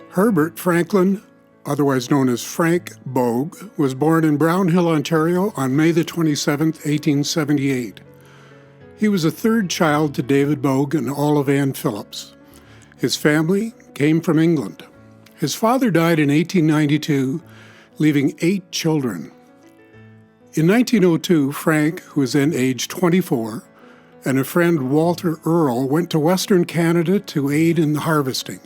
Herbert Franklin, otherwise known as Frank Boag, was born in Brownhill, Ontario on May the 27th, 1878. He was a third child to David Boag and Olive Ann Phillips. His family came from England. His father died in 1892, leaving 8 children. In 1902, Frank, who was then age 24, and a friend, Walter Earle, went to Western Canada to aid in the harvesting.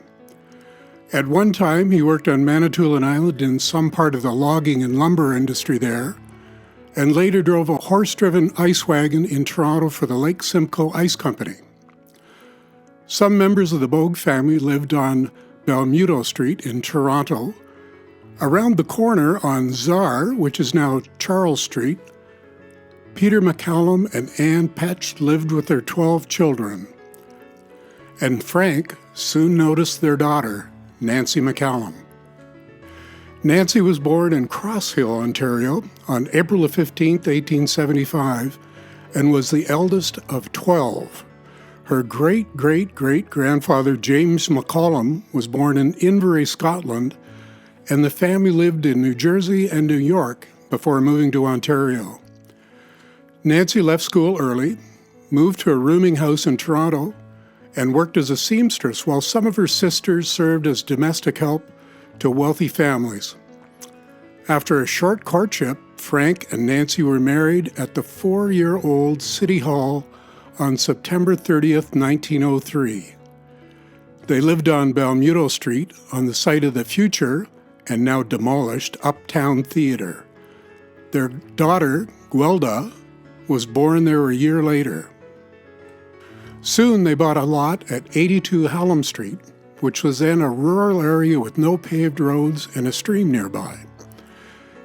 At one time, he worked on Manitoulin Island in some part of the logging and lumber industry there, and later drove a horse-driven ice wagon in Toronto for the Lake Simcoe Ice Company. Some members of the Boag family lived on Belmuto Street in Toronto. Around the corner on Czar, which is now Charles Street, Peter McCallum and Anne Petch lived with their 12 children. And Frank soon noticed their daughter, Nancy McCallum. Nancy was born in Cross Hill, Ontario, on April 15, 1875, and was the eldest of 12. Her great-great-great-grandfather, James McCallum, was born in Inverary, Scotland, and the family lived in New Jersey and New York before moving to Ontario. Nancy left school early, moved to a rooming house in Toronto, and worked as a seamstress while some of her sisters served as domestic help to wealthy families. After a short courtship, Frank and Nancy were married at the 4-year-old City Hall on September 30th, 1903. They lived on Belmuto Street on the site of the future and now demolished Uptown Theatre. Their daughter, Gwelda, was born there a year later. Soon they bought a lot at 82 Hallam Street, which was then a rural area with no paved roads and a stream nearby.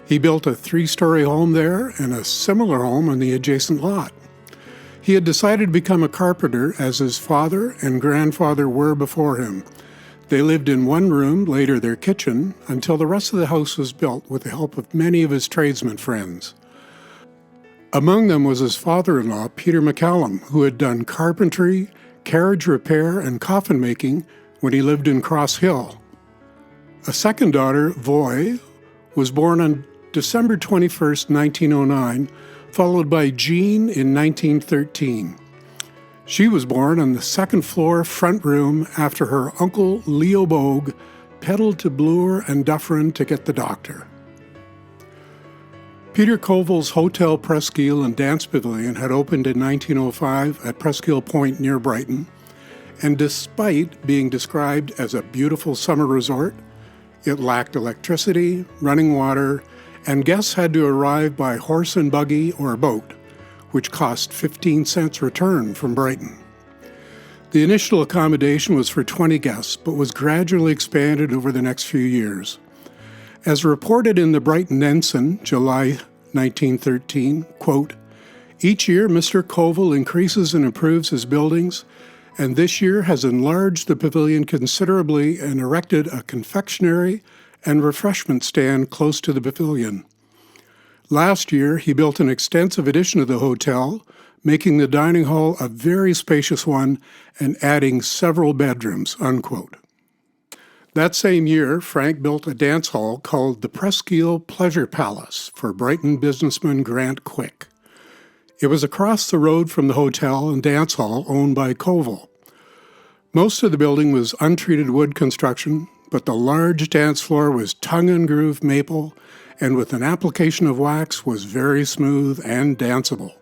He built a 3-story home there and a similar home on the adjacent lot. He had decided to become a carpenter as his father and grandfather were before him. They lived in one room, later their kitchen, until the rest of the house was built with the help of many of his tradesman friends. Among them was his father-in-law, Peter McCallum, who had done carpentry, carriage repair, and coffin making when he lived in Cross Hill. A second daughter, Voy, was born on December 21st, 1909, followed by Jean in 1913. She was born on the second-floor front room after her uncle, Leo Boag, pedaled to Bloor and Dufferin to get the doctor. Peter Colville's Hotel Presqu'ile and Dance Pavilion had opened in 1905 at Presqu'ile Point near Brighton, and despite being described as a beautiful summer resort, it lacked electricity, running water, and guests had to arrive by horse and buggy or boat, which cost 15 cents return from Brighton. The initial accommodation was for 20 guests, but was gradually expanded over the next few years. As reported in the Brighton Ensign, July 1913, quote, "Each year Mr. Colville increases and improves his buildings, and this year has enlarged the pavilion considerably and erected a confectionery and refreshment stand close to the pavilion. Last year, he built an extensive addition to the hotel, making the dining hall a very spacious one and adding several bedrooms," unquote. That same year, Frank built a dance hall called the Presqu'ile Pleasure Palace for Brighton businessman Grant Quick. It was across the road from the hotel and dance hall owned by Colville. Most of the building was untreated wood construction, but the large dance floor was tongue-and-groove maple, and with an application of wax was very smooth and danceable.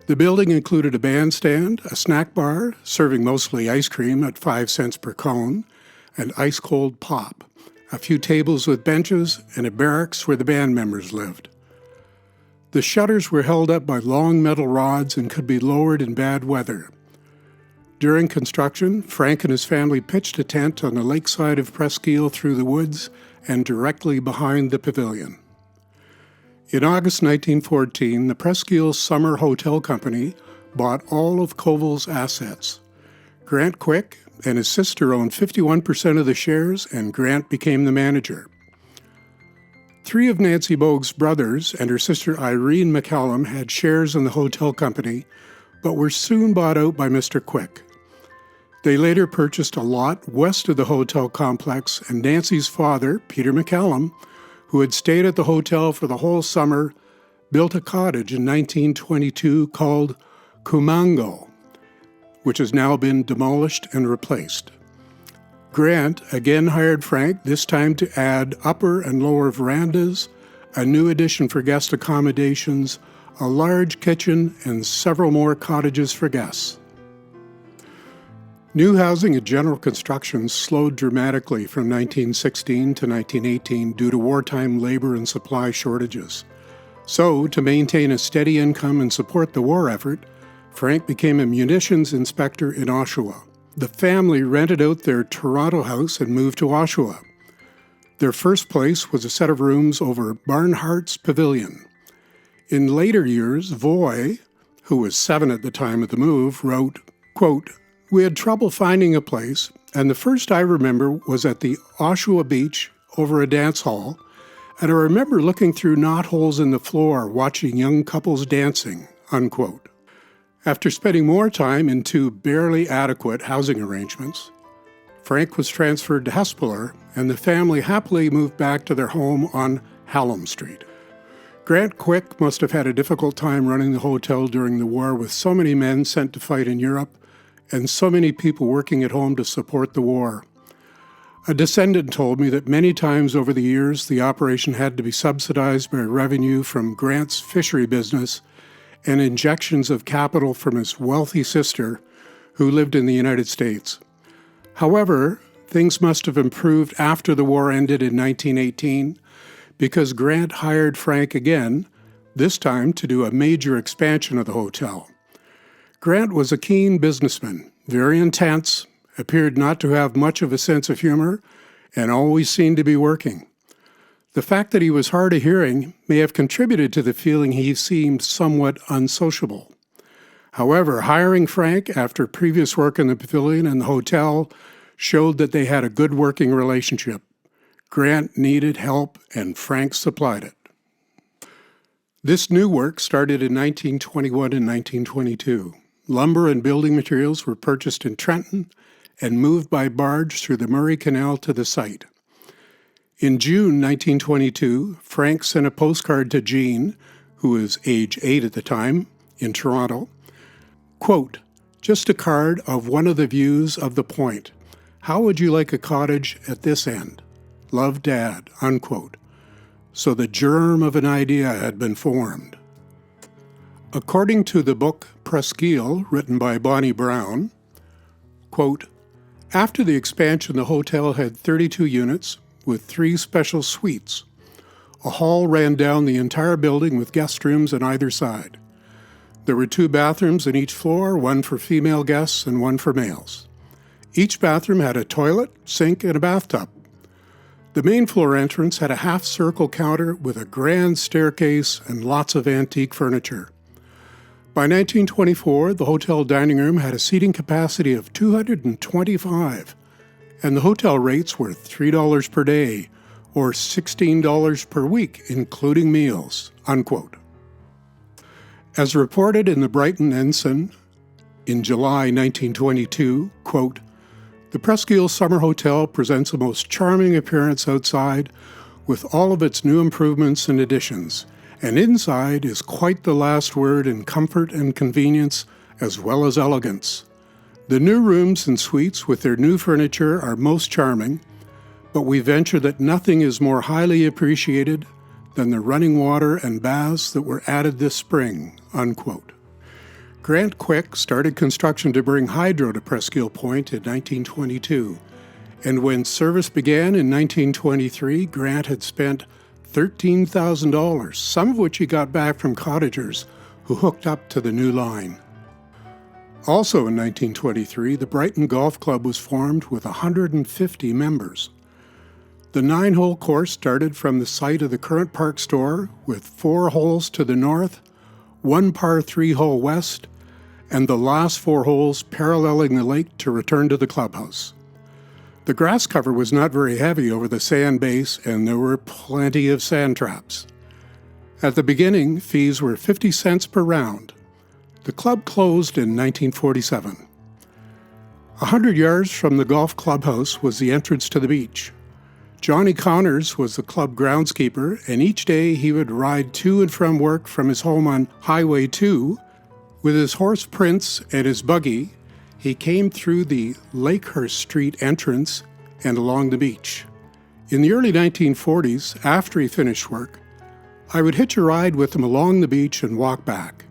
The building included a bandstand, a snack bar, serving mostly ice cream at 5 cents per cone, and ice-cold pop, a few tables with benches, and a barracks where the band members lived. The shutters were held up by long metal rods and could be lowered in bad weather. During construction, Frank and his family pitched a tent on the lakeside of Presqu'ile through the woods and directly behind the pavilion. In August 1914, the Presqu'ile Summer Hotel Company bought all of Colville's assets. Grant Quick and his sister owned 51% of the shares, and Grant became the manager. 3 of Nancy Boag's brothers and her sister Irene McCallum had shares in the hotel company, but were soon bought out by Mr. Quick. They later purchased a lot west of the hotel complex, and Nancy's father, Peter McCallum, who had stayed at the hotel for the whole summer, built a cottage in 1922 called Kumango, which has now been demolished and replaced. Grant again hired Frank, this time to add upper and lower verandas, a new addition for guest accommodations, a large kitchen, and several more cottages for guests. New housing and general construction slowed dramatically from 1916 to 1918 due to wartime labor and supply shortages. So, to maintain a steady income and support the war effort, Frank became a munitions inspector in Oshawa. The family rented out their Toronto house and moved to Oshawa. Their first place was a set of rooms over Barnhart's Pavilion. In later years, Voy, who was 7 at the time of the move, wrote, quote, "We had trouble finding a place, and the first I remember was at the Oshawa Beach over a dance hall, and I remember looking through knotholes in the floor watching young couples dancing," unquote. After spending more time in 2 barely adequate housing arrangements, Frank was transferred to Hespeler, and the family happily moved back to their home on Hallam Street. Grant Quick must have had a difficult time running the hotel during the war with so many men sent to fight in Europe and so many people working at home to support the war. A descendant told me that many times over the years the operation had to be subsidized by revenue from Grant's fishery business and injections of capital from his wealthy sister, who lived in the United States. However, things must have improved after the war ended in 1918, because Grant hired Frank again, this time to do a major expansion of the hotel. Grant was a keen businessman, very intense, appeared not to have much of a sense of humor, and always seemed to be working. The fact that he was hard of hearing may have contributed to the feeling he seemed somewhat unsociable. However, hiring Frank after previous work in the pavilion and the hotel showed that they had a good working relationship. Grant needed help, and Frank supplied it. This new work started in 1921 and 1922. Lumber and building materials were purchased in Trenton and moved by barge through the Murray Canal to the site. In June 1922, Frank sent a postcard to Jean, who was age 8 at the time, in Toronto. Quote, "Just a card of one of the views of the point. How would you like a cottage at this end? Love, Dad," unquote. So the germ of an idea had been formed. According to the book Presqu'ile, written by Bonnie Brown, quote, "After the expansion, the hotel had 32 units with 3 special suites. A hall ran down the entire building with guest rooms on either side. There were 2 bathrooms in each floor, one for female guests and one for males. Each bathroom had a toilet, sink, and a bathtub. The main floor entrance had a half-circle counter with a grand staircase and lots of antique furniture. By 1924, the hotel dining room had a seating capacity of 225, and the hotel rates were $3 per day, or $16 per week, including meals," unquote. As reported in the Brighton Ensign in July 1922, quote, "The Presqu'ile Summer Hotel presents a most charming appearance outside with all of its new improvements and additions, and inside is quite the last word in comfort and convenience as well as elegance. The new rooms and suites with their new furniture are most charming, but we venture that nothing is more highly appreciated than the running water and baths that were added this spring," unquote. Grant Quick started construction to bring hydro to Presqu'ile Point in 1922, and when service began in 1923, Grant had spent $13,000, some of which he got back from cottagers who hooked up to the new line. Also in 1923, the Brighton Golf Club was formed with 150 members. The 9-hole course started from the site of the current park store with 4 holes to the north, 1 par 3 hole west, and the last 4 holes paralleling the lake to return to the clubhouse. The grass cover was not very heavy over the sand base, and there were plenty of sand traps. At the beginning, fees were 50 cents per round. The club closed in 1947. 100 yards from the golf clubhouse was the entrance to the beach. Johnny Connors was the club groundskeeper, and each day he would ride to and from work from his home on Highway 2. With his horse Prince and his buggy, he came through the Lakehurst Street entrance and along the beach. In the early 1940s, after he finished work, I would hitch a ride with him along the beach and walk back.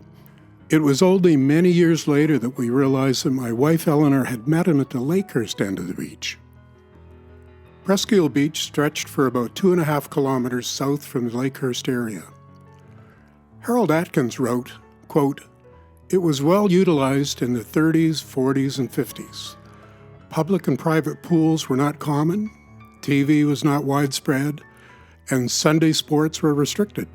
It was only many years later that we realized that my wife Eleanor had met him at the Lakehurst end of the beach. Presqu'ile Beach stretched for about 2.5 kilometers south from the Lakehurst area. Harold Atkins wrote, quote, "It was well utilized in the 30s, 40s, and 50s. Public and private pools were not common, TV was not widespread, and Sunday sports were restricted.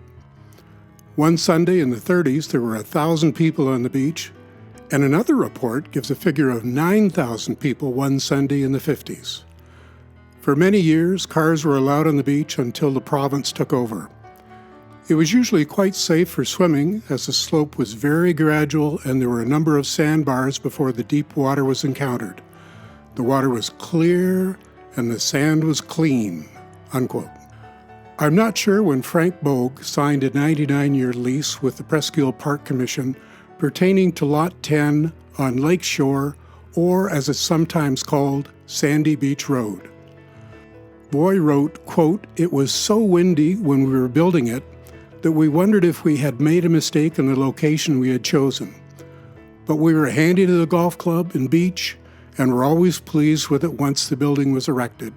One Sunday in the 30s, there were 1,000 people on the beach, and another report gives a figure of 9,000 people one Sunday in the 50s. For many years, cars were allowed on the beach until the province took over. It was usually quite safe for swimming, as the slope was very gradual and there were a number of sandbars before the deep water was encountered. The water was clear and the sand was clean," unquote. I'm not sure when Frank Boag signed a 99-year lease with the Presqu'ile Park Commission pertaining to Lot 10 on Lake Shore, or as it's sometimes called, Sandy Beach Road. Boy wrote, quote, "It was so windy when we were building it that we wondered if we had made a mistake in the location we had chosen. But we were handy to the golf club and beach and were always pleased with it once the building was erected.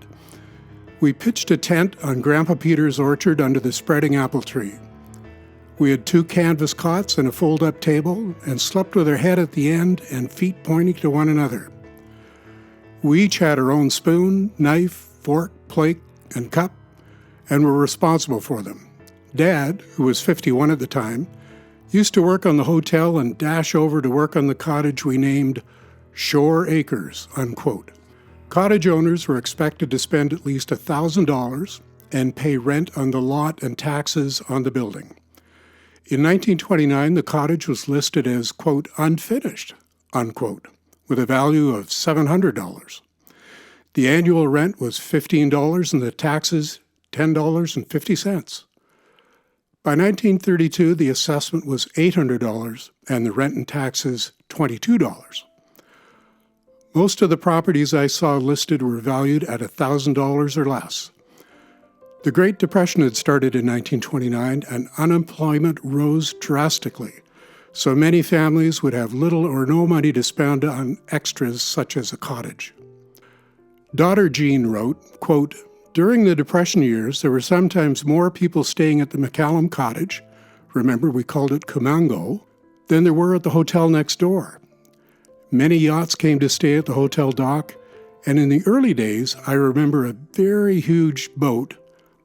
We pitched a tent on Grandpa Peter's orchard under the spreading apple tree. We had 2 canvas cots and a fold-up table and slept with our head at the end and feet pointing to one another. We each had our own spoon, knife, fork, plate, and cup, and were responsible for them. Dad, who was 51 at the time, used to work on the hotel and dash over to work on the cottage we named Shore Acres," unquote. Cottage owners were expected to spend at least $1,000 and pay rent on the lot and taxes on the building. In 1929, the cottage was listed as, quote, "unfinished," unquote, with a value of $700. The annual rent was $15 and the taxes $10.50. By 1932, the assessment was $800 and the rent and taxes $22. Most of the properties I saw listed were valued at $1,000 or less. The Great Depression had started in 1929 and unemployment rose drastically, so many families would have little or no money to spend on extras such as a cottage. Daughter Jean wrote, quote, "During the Depression years, there were sometimes more people staying at the McCallum Cottage, remember we called it Kumango, than there were at the hotel next door. Many yachts came to stay at the hotel dock, and in the early days, I remember a very huge boat,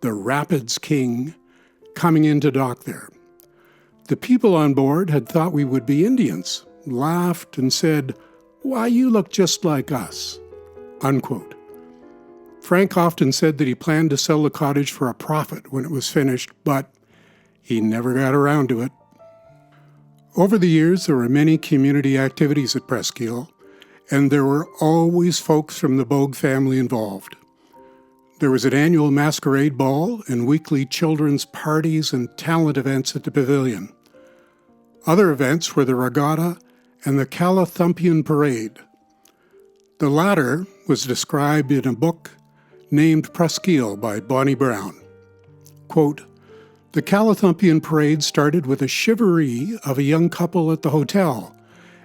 the Rapids King, coming into dock there. The people on board had thought we would be Indians, laughed and said, 'Why, you look just like us,' unquote. Frank often said that he planned to sell the cottage for a profit when it was finished, but he never got around to it. Over the years, there were many community activities at Presqu'ile, and there were always folks from the Boag family involved. There was an annual masquerade ball and weekly children's parties and talent events at the pavilion. Other events were the regatta and the Calathumpian Parade. The latter was described in a book named Presqu'ile by Bonnie Brown. Quote, "The Calathumpian Parade started with a chivalry of a young couple at the hotel,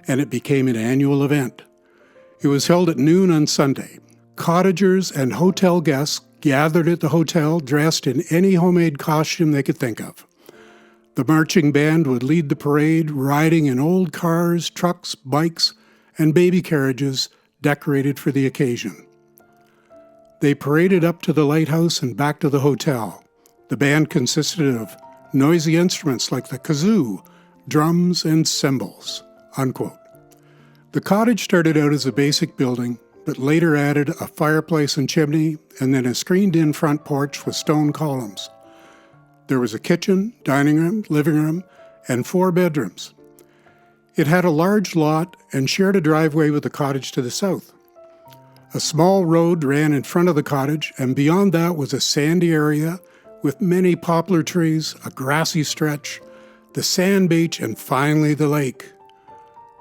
and it became an annual event. It was held at noon on Sunday. Cottagers and hotel guests gathered at the hotel dressed in any homemade costume they could think of. The marching band would lead the parade, riding in old cars, trucks, bikes, and baby carriages decorated for the occasion. They paraded up to the lighthouse and back to the hotel. The band consisted of noisy instruments like the kazoo, drums, and cymbals," unquote. The cottage started out as a basic building, but later added a fireplace and chimney, and then a screened-in front porch with stone columns. There was a kitchen, dining room, living room, and 4 bedrooms. It had a large lot and shared a driveway with the cottage to the south. A small road ran in front of the cottage, and beyond that was a sandy area with many poplar trees, a grassy stretch, the sand beach, and finally the lake.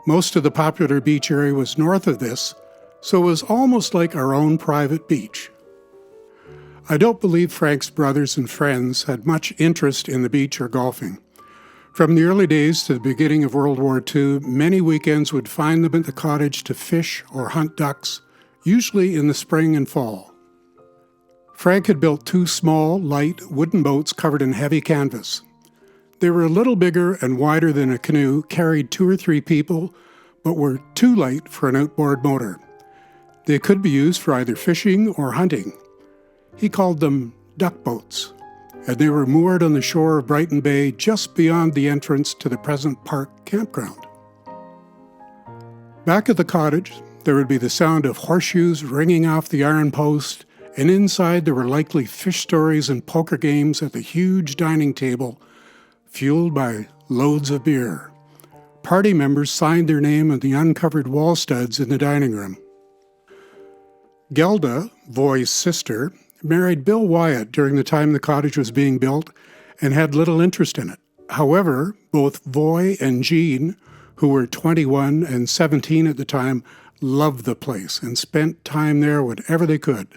Most of the popular beach area was north of this, so it was almost like our own private beach. I don't believe Frank's brothers and friends had much interest in the beach or golfing. From the early days to the beginning of World War II, many weekends would find them at the cottage to fish or hunt ducks, usually in the spring and fall. Frank had built 2 small, light, wooden boats covered in heavy canvas. They were a little bigger and wider than a canoe, carried 2 or 3 people, but were too light for an outboard motor. They could be used for either fishing or hunting. He called them duck boats, and they were moored on the shore of Brighton Bay just beyond the entrance to the present park campground. Back at the cottage, there would be the sound of horseshoes ringing off the iron post, and inside there were likely fish stories and poker games at the huge dining table, fueled by loads of beer. Party members signed their name on the uncovered wall studs in the dining room. Gelda, Voy's sister, married Bill Wyatt during the time the cottage was being built and had little interest in it. However, both Voy and Jean, who were 21 and 17 at the time, loved the place and spent time there whenever they could.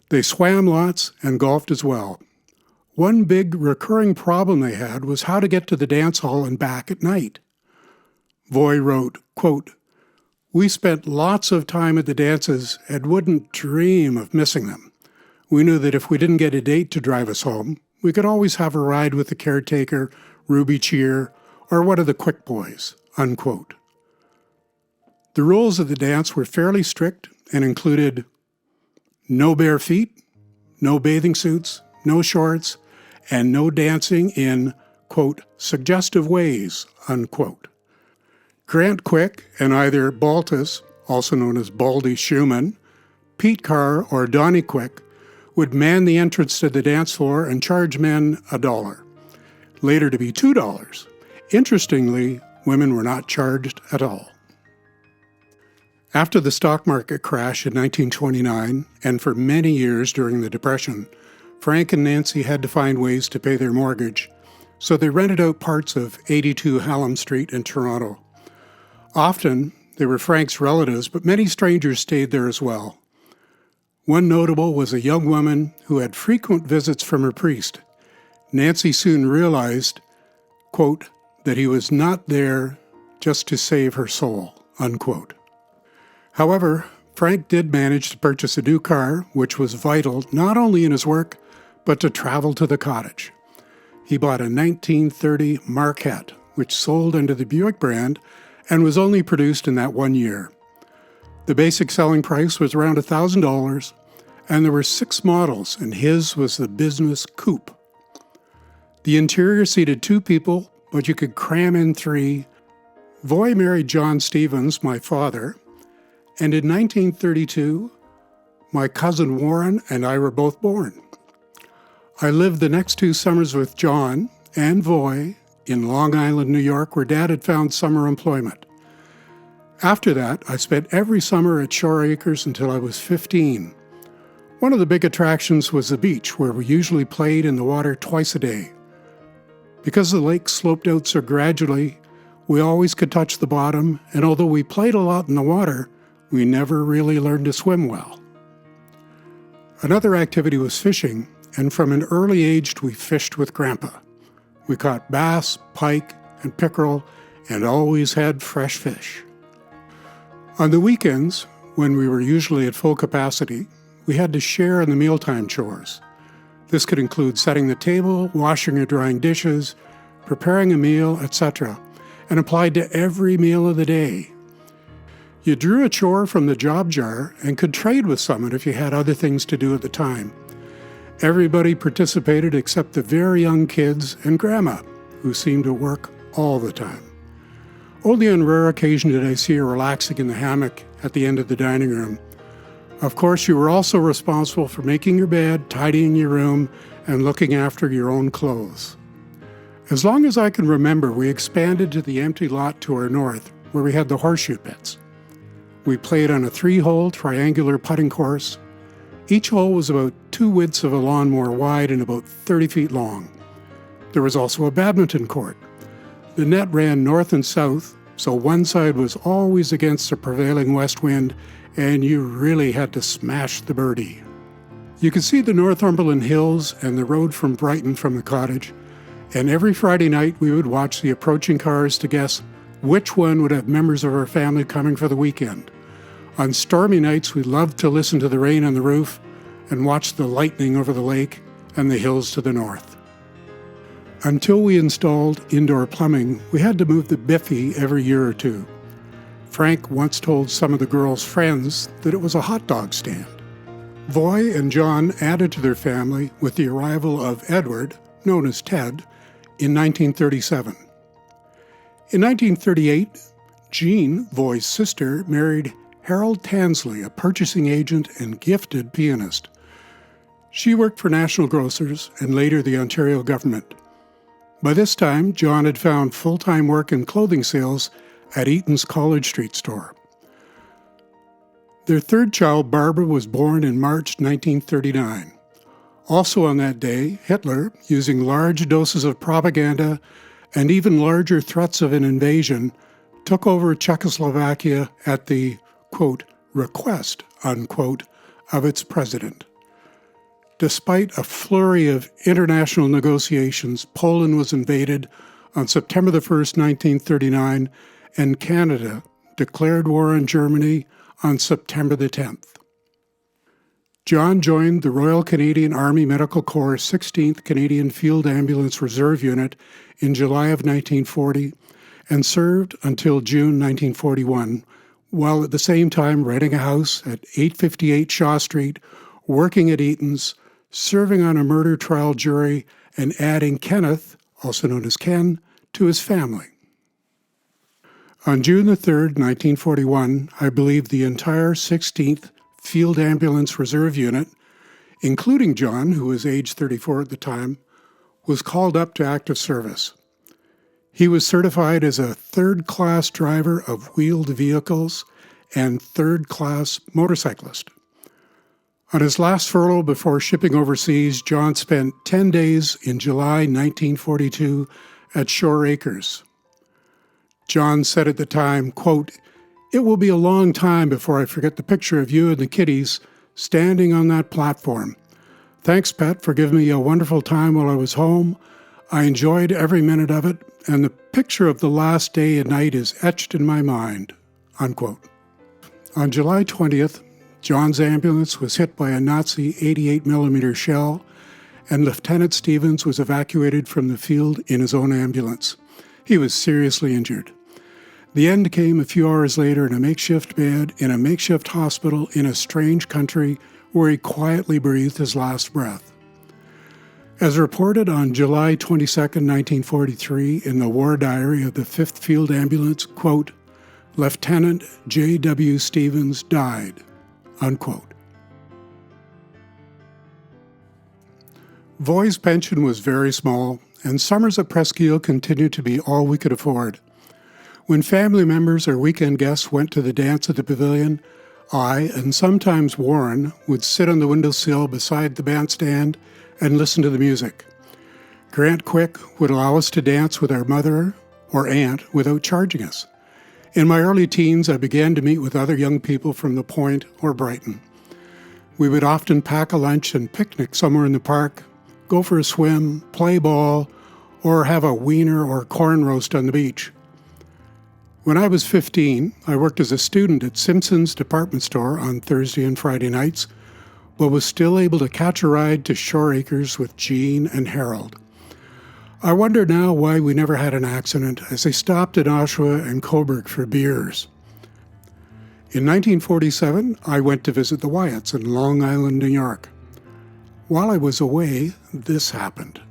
They swam lots and golfed as well. One big recurring problem they had was how to get to the dance hall and back at night. Voy wrote, quote, "We spent lots of time at the dances and wouldn't dream of missing them. We knew that if we didn't get a date to drive us home, we could always have a ride with the caretaker, Ruby Cheer, or one of the quick boys," unquote. The rules of the dance were fairly strict and included no bare feet, no bathing suits, no shorts, and no dancing in, quote, "suggestive ways," unquote. Grant Quick and either Baltus, also known as Baldy Schumann, Pete Carr, or Donnie Quick would man the entrance to the dance floor and charge men $1, later to be $2. Interestingly, women were not charged at all. After the stock market crash in 1929, and for many years during the Depression, Frank and Nancy had to find ways to pay their mortgage, so they rented out parts of 82 Hallam Street in Toronto. Often, they were Frank's relatives, but many strangers stayed there as well. One notable was a young woman who had frequent visits from her priest. Nancy soon realized, quote, that he was not there just to save her soul, unquote. However, Frank did manage to purchase a new car, which was vital not only in his work, but to travel to the cottage. He bought a 1930 Marquette, which sold under the Buick brand and was only produced in that 1 year. The basic selling price was around $1,000, and there were 6 models, and his was the business coupe. The interior seated 2 people, but you could cram in 3. Voy married John Stevens, my father, and in 1932, my cousin Warren and I were both born. I lived the next 2 summers with John and Voy in Long Island, New York, where Dad had found summer employment. After that, I spent every summer at Shore Acres until I was 15. One of the big attractions was the beach, where we usually played in the water twice a day. Because the lake sloped out so gradually, we always could touch the bottom, and although we played a lot in the water, we never really learned to swim well. Another activity was fishing, and from an early age we fished with Grandpa. We caught bass, pike, and pickerel, and always had fresh fish. On the weekends, when we were usually at full capacity, we had to share in the mealtime chores. This could include setting the table, washing or drying dishes, preparing a meal, etc., and applied to every meal of the day. You drew a chore from the job jar and could trade with someone if you had other things to do at the time. Everybody participated except the very young kids and Grandma, who seemed to work all the time. Only on rare occasion did I see her relaxing in the hammock at the end of the dining room. Of course, you were also responsible for making your bed, tidying your room, and looking after your own clothes. As long as I can remember, we expanded to the empty lot to our north, where we had the horseshoe pits. We played on a 3-hole triangular putting course. Each hole was about 2 widths of a lawnmower wide and about 30 feet long. There was also a badminton court. The net ran north and south, so one side was always against the prevailing west wind, and you really had to smash the birdie. You could see the Northumberland Hills and the road from Brighton from the cottage, and every Friday night we would watch the approaching cars to guess which one would have members of our family coming for the weekend. On stormy nights, we loved to listen to the rain on the roof and watch the lightning over the lake and the hills to the north. Until we installed indoor plumbing, we had to move the biffy every year or two. Frank once told some of the girls' friends that it was a hot dog stand. Voy and John added to their family with the arrival of Edward, known as Ted, in 1937. In 1938, Jean, Voy's sister, married Harold Tansley, a purchasing agent and gifted pianist. She worked for National Grocers and later the Ontario government. By this time, John had found full-time work in clothing sales at Eaton's College Street store. Their third child, Barbara, was born in March 1939. Also on that day, Hitler, using large doses of propaganda and even larger threats of an invasion, took over Czechoslovakia at the, quote, request, unquote, of its president. Despite a flurry of international negotiations, Poland was invaded on September 1st, 1939, and Canada declared war on Germany on September 10th. John joined the Royal Canadian Army Medical Corps 16th Canadian Field Ambulance Reserve Unit in July of 1940 and served until June 1941, while at the same time renting a house at 858 Shaw Street, working at Eaton's, serving on a murder trial jury, and adding Kenneth, also known as Ken, to his family. On June 3rd, 1941, I believe the entire 16th Field Ambulance Reserve Unit, including John, who was age 34 at the time, was called up to active service. He was certified as a third-class driver of wheeled vehicles and third-class motorcyclist. On his last furlough before shipping overseas, John spent 10 days in July 1942 at Shore Acres. John said at the time, quote, "It will be a long time before I forget the picture of you and the kiddies standing on that platform. Thanks, Pet, for giving me a wonderful time while I was home. I enjoyed every minute of it, and the picture of the last day and night is etched in my mind," unquote. On July 20th, John's ambulance was hit by a Nazi 88mm shell, and Lieutenant Stevens was evacuated from the field in his own ambulance. He was seriously injured. The end came a few hours later in a makeshift bed in a makeshift hospital in a strange country where he quietly breathed his last breath. As reported on July 22, 1943, in the War Diary of the 5th Field Ambulance, quote, "Lieutenant J.W. Stevens died," unquote. Voy's pension was very small, and summers at Presqu'ile continued to be all we could afford. When family members or weekend guests went to the dance at the pavilion, I, and sometimes Warren, would sit on the windowsill beside the bandstand and listen to the music. Grant Quick would allow us to dance with our mother or aunt without charging us. In my early teens, I began to meet with other young people from the Point or Brighton. We would often pack a lunch and picnic somewhere in the park, go for a swim, play ball, or have a wiener or corn roast on the beach. When I was 15, I worked as a student at Simpson's department store on Thursday and Friday nights, but was still able to catch a ride to Shore Acres with Jean and Harold. I wonder now why we never had an accident as they stopped at Oshawa and Coburg for beers. In 1947, I went to visit the Wyatts in Long Island, New York. While I was away, this happened.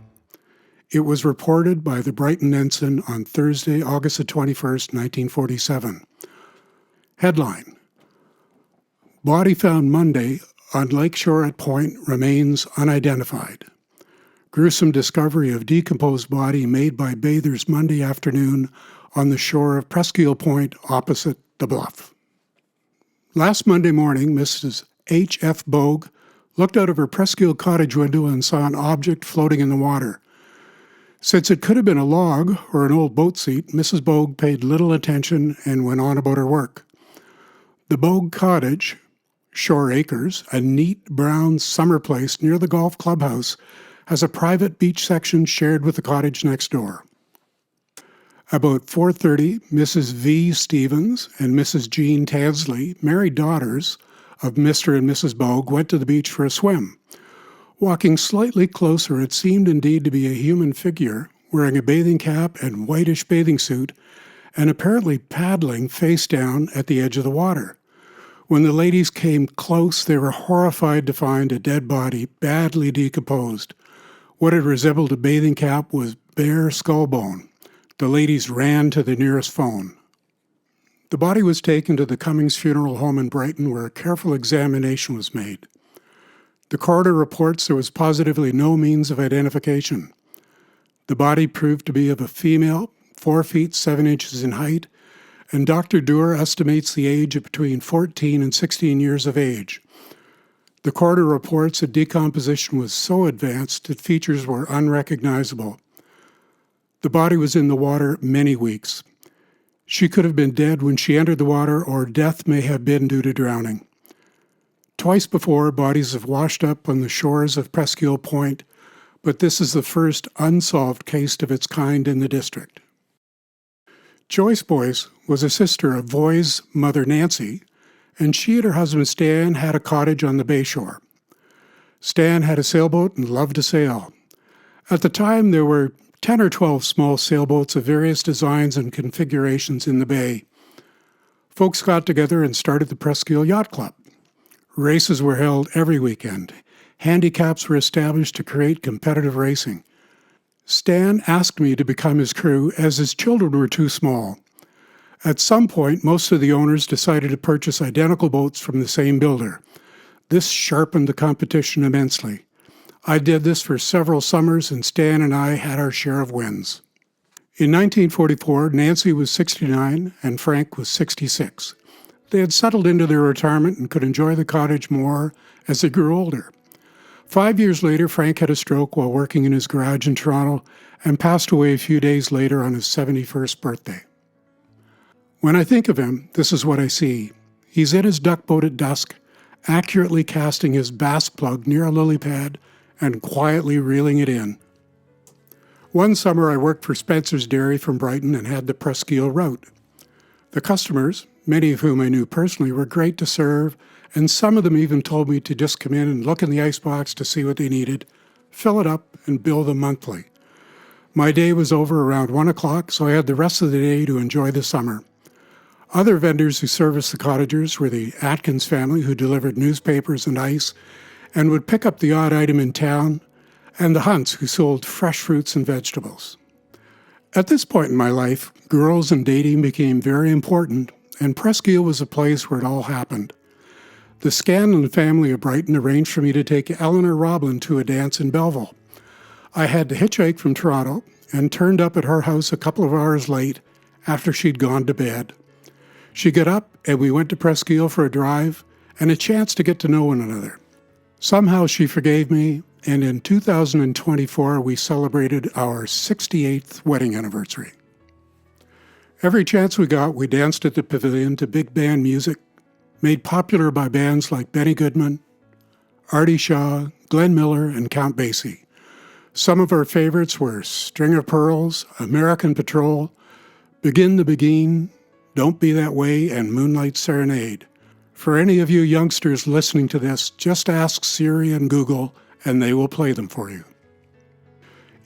It was reported by the Brighton Ensign on Thursday, August 21st, 1947. Headline: Body found Monday on Lakeshore at Point remains unidentified. Gruesome discovery of decomposed body made by bathers Monday afternoon on the shore of Presqu'ile Point opposite the bluff. Last Monday morning, Mrs. H.F. Boag looked out of her Presqu'ile cottage window and saw an object floating in the water. Since it could have been a log or an old boat seat, Mrs. Boag paid little attention and went on about her work. The Boag Cottage, Shore Acres, a neat brown summer place near the golf clubhouse, has a private beach section shared with the cottage next door. About 4:30, Mrs. V. Stevens and Mrs. Jean Tansley, married daughters of Mr. and Mrs. Boag, went to the beach for a swim. Walking slightly closer, it seemed indeed to be a human figure, wearing a bathing cap and whitish bathing suit, and apparently paddling face down at the edge of the water. When the ladies came close, they were horrified to find a dead body, badly decomposed. What had resembled a bathing cap was bare skull bone. The ladies ran to the nearest phone. The body was taken to the Cummings Funeral Home in Brighton, where a careful examination was made. The coroner reports there was positively no means of identification. The body proved to be of a female, 4 feet 7 inches in height, and Dr. Doer estimates the age of between 14 and 16 years of age. The coroner reports that decomposition was so advanced that features were unrecognizable. The body was in the water many weeks. She could have been dead when she entered the water, or death may have been due to drowning. Twice before, bodies have washed up on the shores of Presqu'ile Point, but this is the first unsolved case of its kind in the district. Joyce Boyce was a sister of Voy's mother Nancy, and she and her husband Stan had a cottage on the bayshore. Stan had a sailboat and loved to sail. At the time, there were 10 or 12 small sailboats of various designs and configurations in the bay. Folks got together and started the Presqu'ile Yacht Club. Races were held every weekend. Handicaps were established to create competitive racing. Stan asked me to become his crew as his children were too small. At some point, most of the owners decided to purchase identical boats from the same builder. This sharpened the competition immensely. I did this for several summers, and Stan and I had our share of wins. In 1944, Nancy was 69 and Frank was 66. They had settled into their retirement and could enjoy the cottage more as they grew older. 5 years later, Frank had a stroke while working in his garage in Toronto and passed away a few days later on his 71st birthday. When I think of him, this is what I see. He's in his duck boat at dusk, accurately casting his bass plug near a lily pad and quietly reeling it in. One summer I worked for Spencer's Dairy from Brighton and had the Presqu'ile route. The customers, many of whom I knew personally, were great to serve, and some of them even told me to just come in and look in the icebox to see what they needed, fill it up, and bill them monthly. My day was over around 1 o'clock, so I had the rest of the day to enjoy the summer. Other vendors who serviced the cottagers were the Atkins family, who delivered newspapers and ice and would pick up the odd item in town, and the Hunts, who sold fresh fruits and vegetables. At this point in my life, girls and dating became very important, and Presqu'ile was a place where it all happened. The Scanlon family of Brighton arranged for me to take Eleanor Roblin to a dance in Belleville. I had to hitchhike from Toronto and turned up at her house a couple of hours late after she'd gone to bed. She got up and we went to Presqu'ile for a drive and a chance to get to know one another. Somehow she forgave me, and in 2024 we celebrated our 68th wedding anniversary. Every chance we got, we danced at the pavilion to big band music, made popular by bands like Benny Goodman, Artie Shaw, Glenn Miller, and Count Basie. Some of our favorites were String of Pearls, American Patrol, Begin the Begin, Don't Be That Way, and Moonlight Serenade. For any of you youngsters listening to this, just ask Siri and Google, and they will play them for you.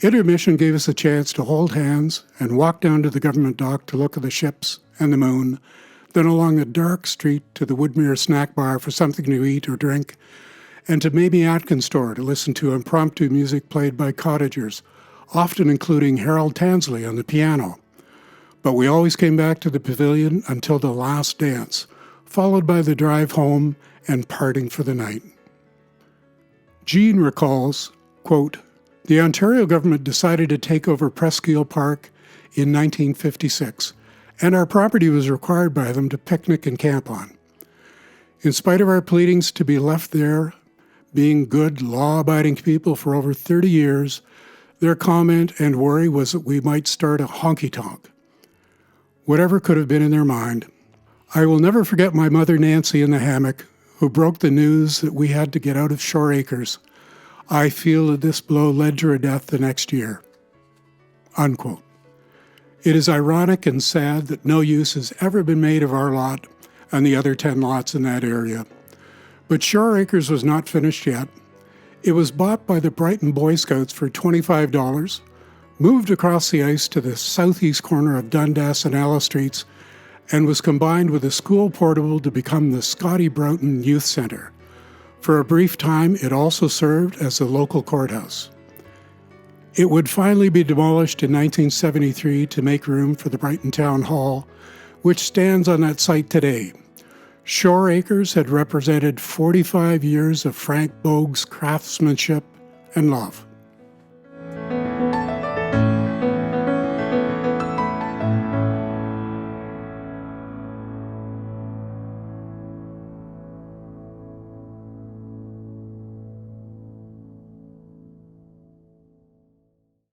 Intermission gave us a chance to hold hands and walk down to the government dock to look at the ships and the moon, then along a dark street to the Woodmere snack bar for something to eat or drink, and to Mamie Atkins' store to listen to impromptu music played by cottagers, often including Harold Tansley on the piano. But we always came back to the pavilion until the last dance, followed by the drive home and parting for the night. Jean recalls, quote, "The Ontario government decided to take over Presqu'ile Park in 1956, and our property was required by them to picnic and camp on. In spite of our pleadings to be left there, being good, law-abiding people for over 30 years, their comment and worry was that we might start a honky-tonk. Whatever could have been in their mind. I will never forget my mother Nancy in the hammock, who broke the news that we had to get out of Shore Acres. I feel that this blow led to her death the next year. Unquote. It is ironic and sad that no use has ever been made of our lot and the other 10 lots in that area. But Shore Acres was not finished yet. It was bought by the Brighton Boy Scouts for $25, moved across the ice to the southeast corner of Dundas and Alice Streets, and was combined with a school portable to become the Scotty Broughton Youth Centre. For a brief time, it also served as the local courthouse. It would finally be demolished in 1973 to make room for the Brighton Town Hall, which stands on that site today. Shore Acres had represented 45 years of Frank Boag's craftsmanship and love.